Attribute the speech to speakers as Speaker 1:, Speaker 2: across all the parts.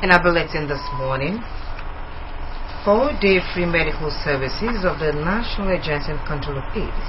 Speaker 1: In our bulletin this morning, 4-day free medical services of the National Agency and Control of AIDS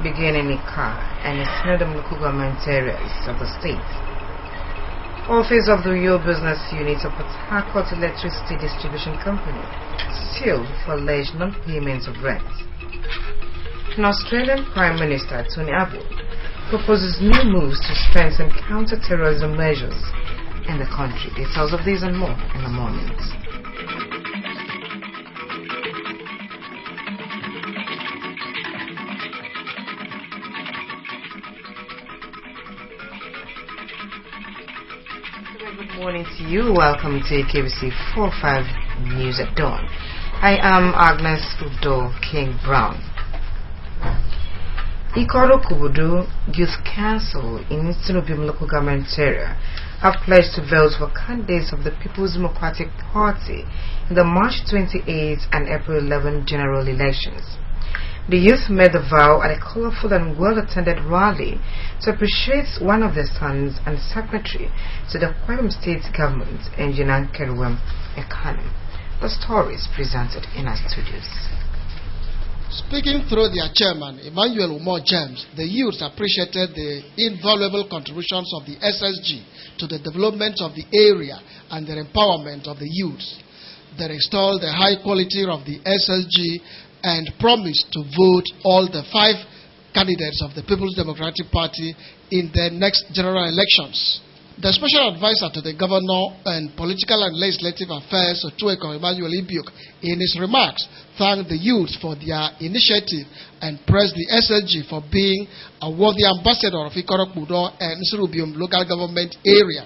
Speaker 1: begin in Ika and its northern local government areas of the state. Office of the Uyo Business Unit of Port Harcourt Electricity Distribution Company sued for alleged non-payment of rent. An Australian Prime Minister, Tony Abbott, proposes new moves to strengthen counter-terrorism measures in the country. Details of these and more in the mornings. Good morning to you. Welcome to KBC 45 News at Dawn. I am Agnes Udo King Brown. Ikoro Kubudu Youth Council in Tinubu local government area have pledged to vote for candidates of the People's Democratic Party in the March 28 and April 11 general elections. The youth made the vow at a colorful and well-attended rally to appreciate one of their sons and secretary to the Kwara State government, Engineer Keruwem Ekane. The story is presented in our studios.
Speaker 2: Speaking through their chairman, Emmanuel Umo James, the youths appreciated the invaluable contributions of the SSG to the development of the area and the empowerment of the youths. They extolled the high quality of the SSG and promised to vote all the 5 candidates of the People's Democratic Party in the next general elections. The special advisor to the governor on political and legislative affairs, Otueko Emmanuel Ibiok, in his remarks, thanked the youth for their initiative and praised the SSG for being a worthy ambassador of Ikoro-Kpudo and Nsurubium local government area.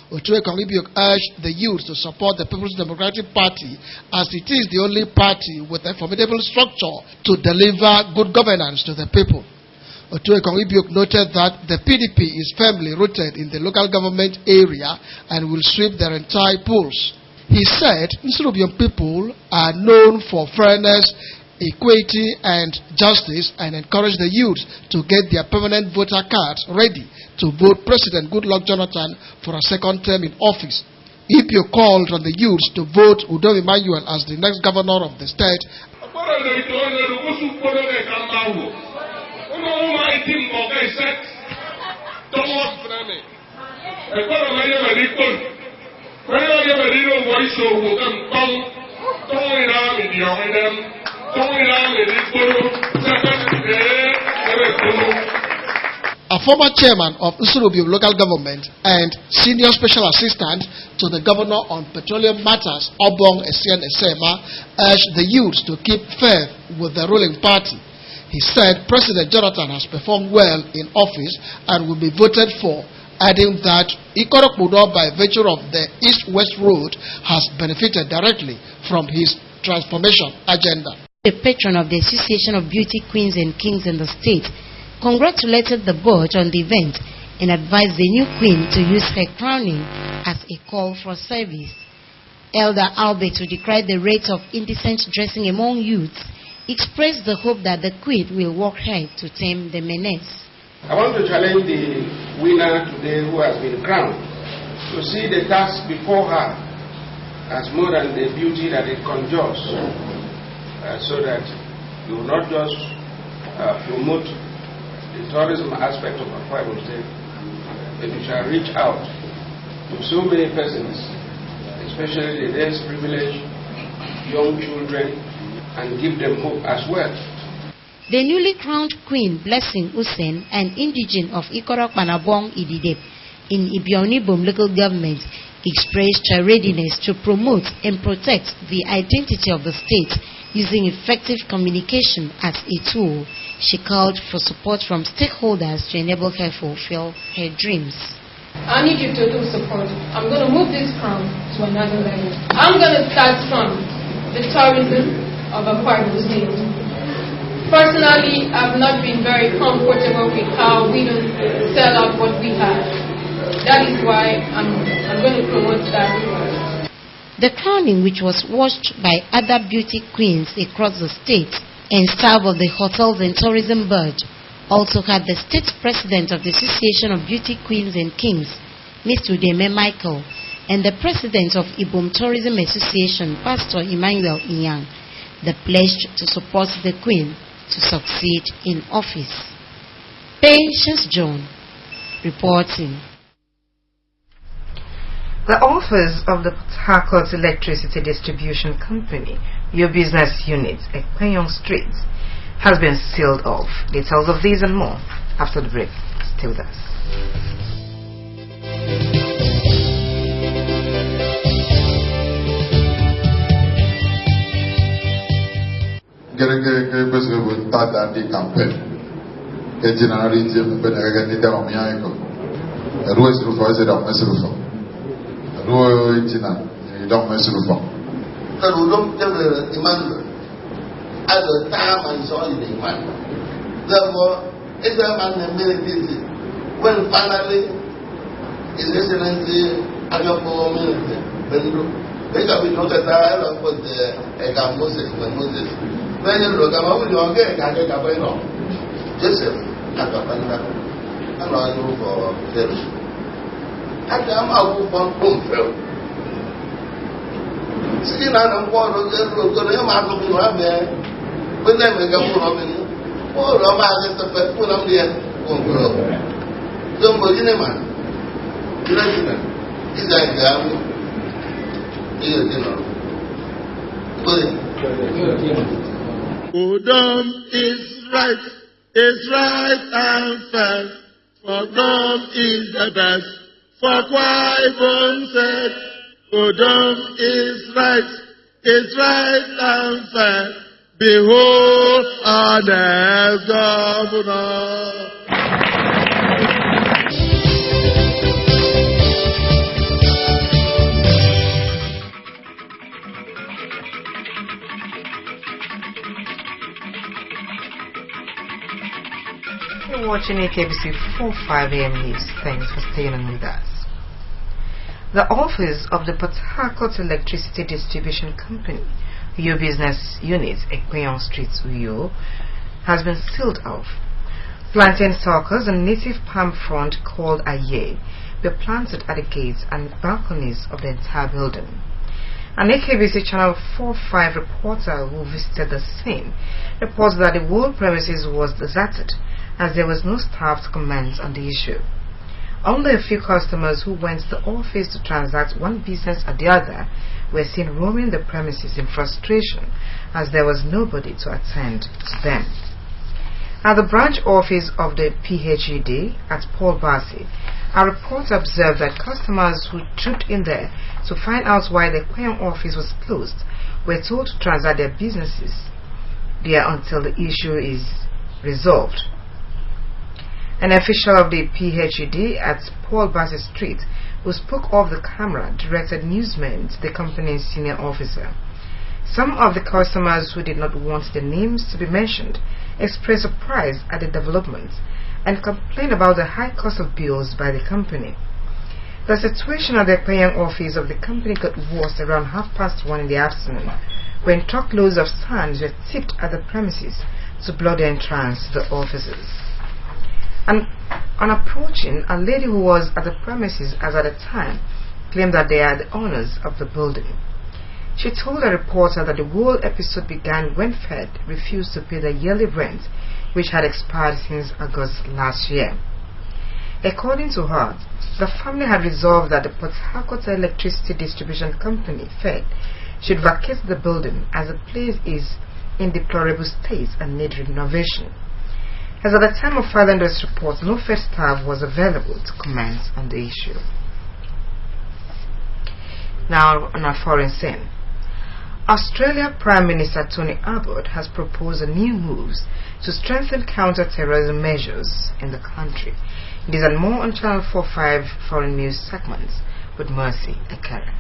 Speaker 2: Otueko Ibiok urged the youth to support the People's Democratic Party as it is the only party with a formidable structure to deliver good governance to the people. Otueko Ibiok noted that the PDP is firmly rooted in the local government area and will sweep their entire polls. He said Nsurubium people are known for fairness, equity and justice and encouraged the youth to get their permanent voter cards ready to vote President Goodluck Jonathan for a second term in office. Ibiok called on the youth to vote Udo Emmanuel as the next governor of the state. A former chairman of Nsurubium local government and senior special assistant to the governor on petroleum matters, Obong Essien Essema, urged the youth to keep faith with the ruling party. He said President Jonathan has performed well in office and will be voted for, adding that Ikoro-Kpudo, by virtue of the East-West Road, has benefited directly from his transformation agenda.
Speaker 3: The patron of the Association of Beauty Queens and Kings in the state congratulated the board on the event and advised the new queen to use her crowning as a call for service. Elder Albert, who decried the rate of indecent dressing among youths, expressed the hope that the queen will work hard to tame the menace.
Speaker 4: I want to challenge the winner today who has been crowned to see the task before her as more than the beauty that it conjures, so that you will not just promote the tourism aspect of Akwa Ibom State, but you shall reach out to so many persons, especially the less privileged, young children, and give them hope as well.
Speaker 3: The newly crowned Queen Blessing Usen, an indigene of Ikoro-Kpanabong Ididep in Ibionibom local government, expressed her readiness to promote and protect the identity of the state using effective communication as a tool. She called for support from stakeholders to enable her fulfill her dreams.
Speaker 5: I need you to do support. I'm going to move this crown to another level. I'm going to start from the tourism of Akwa Ibom State. Personally, I've not been very comfortable with how we don't sell out what we have. That is why I'm going to promote that.
Speaker 3: The crowning, which was watched by other beauty queens across the state and staff of the Hotels and Tourism Board, also had the state president of the Association of Beauty Queens and Kings, Mr. Udeme Michael, and the president of Ibom Tourism Association, Pastor Emmanuel Inyang, they pledged to support the Queen to succeed in office. Patience John reporting.
Speaker 1: The office of the Port Harcourt Electricity Distribution Company, your business unit at Penyong Street, has been sealed off. Details of these and more after the break. Stay with us.
Speaker 6: At the time I saw it in man. Therefore, it's a man made busy. When finally His Excellency Ajopo Minister Bendu, they can be noted that I put the Moses when Moses. When you look at what you get, I get away now. Joseph, I got I'm not going for service. At the amount of one film. See, I'm going to have there. When they make a full of it, all of us is the full of the don't go in a man. Is that
Speaker 7: Udom is right and fair. For God is the best. For Kwai said, Udom is right and fair. Behold, our next governor.
Speaker 1: You're watching AKBC 45 AM News. Thanks for staying on with us. The office of the Port Harcourt Electricity Distribution Company, your business unit, Ekpeyon Street, Uyo, has been sealed off. Plantain suckers and native palm frond called Aye were planted at the gates and balconies of the entire building. An AKBC Channel 45 reporter who visited the scene reports that the whole premises was deserted as there was no staff to comment on the issue. Only a few customers who went to the office to transact one business or the other were seen roaming the premises in frustration as there was nobody to attend to them. At the branch office of the PHED at Paul Bassi, a reporter observed that customers who trooped in there to find out why the Ekpeyon office was closed were told to transact their businesses there until the issue is resolved. An official of the PHED at Paul Bassi Street, who spoke off the camera, directed newsmen to the company's senior officer. Some of the customers who did not want their names to be mentioned expressed surprise at the development and complained about the high cost of bills by the company. The situation at the Ekpeyon office of the company got worse around 1:30 in the afternoon when truckloads of sand were tipped at the premises to block the entrance to the offices. And on approaching, a lady who was at the premises as at the time claimed that they are the owners of the building. She told a reporter that the whole episode began when Fed refused to pay the yearly rent, which had expired since August last year. According to her, the family had resolved that the Port Harcourt Electricity Distribution Company, Fed, should vacate the building as the place is in deplorable state and need renovation. As at the time of filing this report, no Fed staff was available to comment on the issue. Now on a foreign scene. Australia Prime Minister Tony Abbott has proposed new moves to strengthen counter-terrorism measures in the country. These and more on Channel 45 Foreign News segments with Mercy Ekere.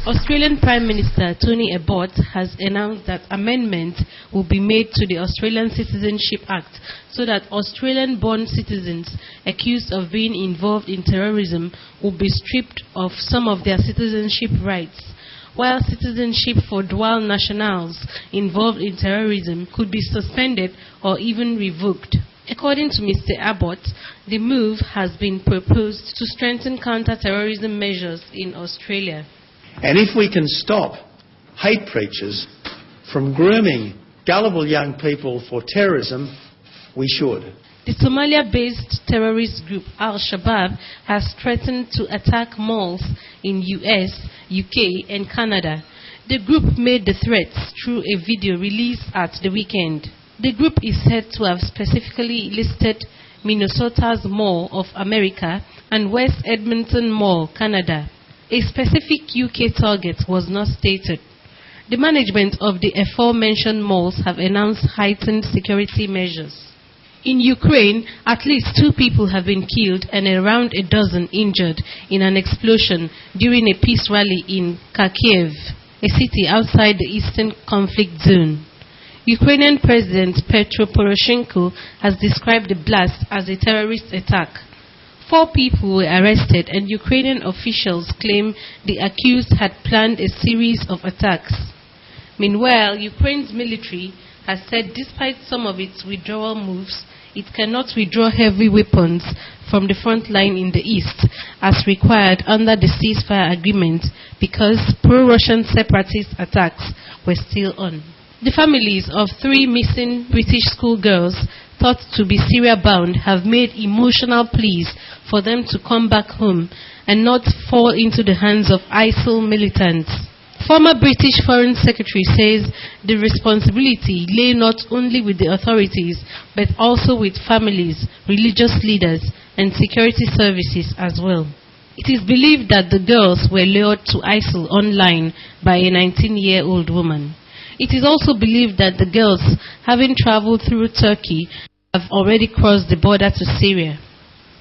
Speaker 8: Australian Prime Minister Tony Abbott has announced that amendments will be made to the Australian Citizenship Act so that Australian-born citizens accused of being involved in terrorism will be stripped of some of their citizenship rights, while citizenship for dual nationals involved in terrorism could be suspended or even revoked. According to Mr. Abbott, the move has been proposed to strengthen counter-terrorism measures in Australia.
Speaker 9: And if we can stop hate preachers from grooming gullible young people for terrorism, we should.
Speaker 8: The Somalia-based terrorist group Al-Shabaab has threatened to attack malls in US, UK and Canada. The group made the threats through a video released at the weekend. The group is said to have specifically listed Minnesota's Mall of America and West Edmonton Mall, Canada. A specific UK target was not stated. The management of the aforementioned malls have announced heightened security measures. In Ukraine, at least 2 people have been killed and around a dozen injured in an explosion during a peace rally in Kharkiv, a city outside the eastern conflict zone. Ukrainian President Petro Poroshenko has described the blast as a terrorist attack. 4 people were arrested and Ukrainian officials claim the accused had planned a series of attacks. Meanwhile, Ukraine's military has said despite some of its withdrawal moves, it cannot withdraw heavy weapons from the front line in the east as required under the ceasefire agreement because pro-Russian separatist attacks were still on. The families of 3 missing British schoolgirls thought to be Syria-bound have made emotional pleas for them to come back home and not fall into the hands of ISIL militants. Former British Foreign Secretary says the responsibility lay not only with the authorities but also with families, religious leaders and security services as well. It is believed that the girls were lured to ISIL online by a 19-year-old woman. It is also believed that the girls, having traveled through Turkey, have already crossed the border to Syria.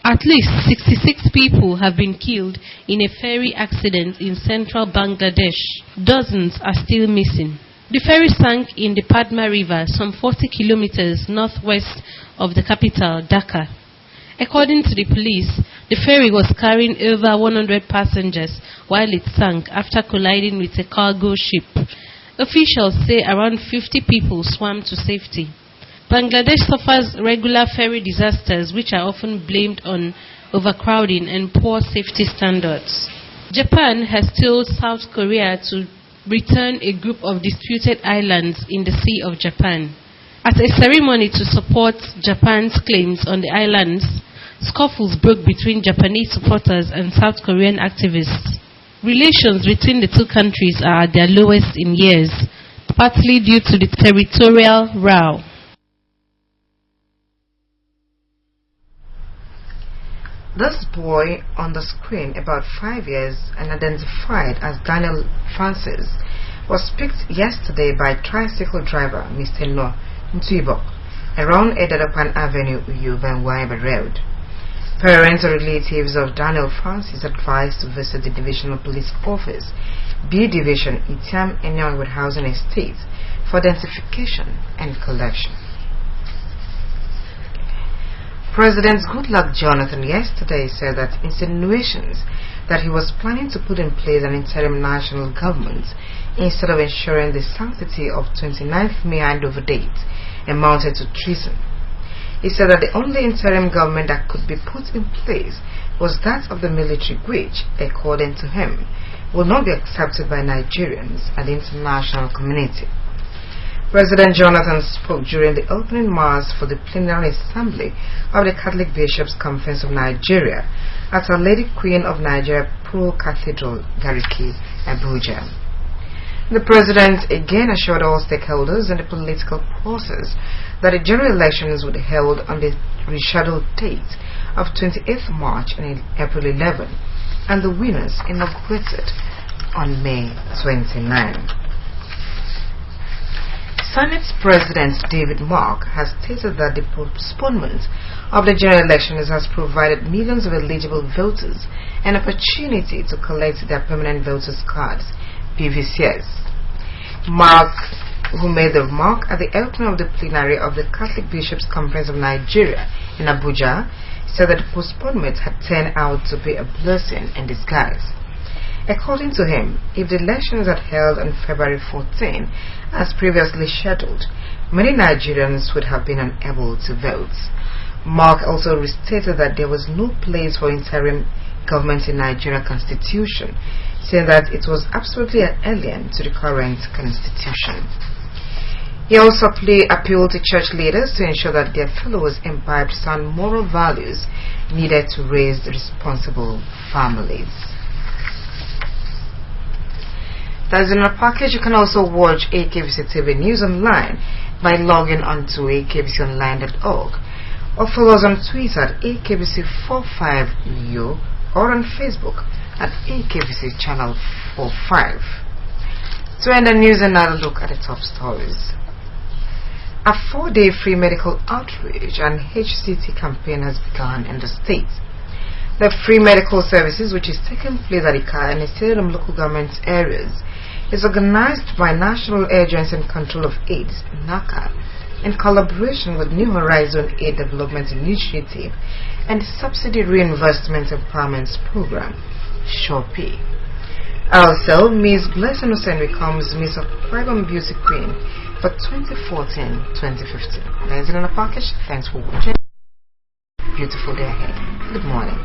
Speaker 8: At least 66 people have been killed in a ferry accident in central Bangladesh. Dozens are still missing. The ferry sank in the Padma River, some 40 kilometers northwest of the capital, Dhaka. According to the police, the ferry was carrying over 100 passengers while it sank after colliding with a cargo ship. Officials say around 50 people swam to safety. Bangladesh suffers regular ferry disasters which are often blamed on overcrowding and poor safety standards. Japan has told South Korea to return a group of disputed islands in the Sea of Japan. At a ceremony to support Japan's claims on the islands, scuffles broke between Japanese supporters and South Korean activists. Relations between the 2 countries are at their lowest in years, partly due to the territorial row.
Speaker 1: This boy on the screen, about 5 years and identified as Daniel Francis, was picked yesterday by tricycle driver Mr. No Ntwibok around Edadopan Avenue, Uyuva and Waiba Road. Parents or relatives of Daniel Francis advised to visit the Divisional Police Office, B Division, Itiam Enyowood Housing Estate for identification and collection. President Goodluck Jonathan yesterday said that insinuations that he was planning to put in place an interim national government instead of ensuring the sanctity of 29th May handover date amounted to treason. He said that the only interim government that could be put in place was that of the military, which, according to him, will not be accepted by Nigerians and the international community. President Jonathan spoke during the opening mass for the plenary assembly of the Catholic Bishops' Conference of Nigeria at Our Lady Queen of Nigeria Pearl Cathedral, Gariki, Abuja. The President again assured all stakeholders in the political process that the general elections would be held on the rescheduled date of 28th March and April 11, and the winners inaugurated on May 29. Senate President David Mark has stated that the postponement of the general elections has provided millions of eligible voters an opportunity to collect their permanent voters' cards, PVCs. Mark, who made the remark at the opening of the plenary of the Catholic Bishops' Conference of Nigeria in Abuja, said that the postponement had turned out to be a blessing in disguise. According to him, if the elections had held on February 14, as previously scheduled, many Nigerians would have been unable to vote. Mark also restated that there was no place for interim government in Nigeria constitution, saying that it was absolutely an alien to the current constitution. He also appealed to church leaders to ensure that their fellows imbibed sound moral values needed to raise responsible families. That is in our package. You can also watch AKBC TV News online by logging on to akbconline.org or follow us on Twitter at AKBC45Neo or on Facebook at AKBC Channel 45. To end the news, another look at the top stories. A 4-day free medical outreach and HCT campaign has begun in the state. The free medical services, which is taking place at Ika and Stadium local government areas, is organized by National Agency and Control of AIDS, NACA, in collaboration with New Horizon Aid Development Initiative and Subsidy Reinvestment Empowerment Program, SHORPE. Also, Ms. Blessing Hussein becomes Miss Aquarium Beauty Queen for 2014-2015. That is in a package. Thanks for watching. Beautiful day ahead. Good morning.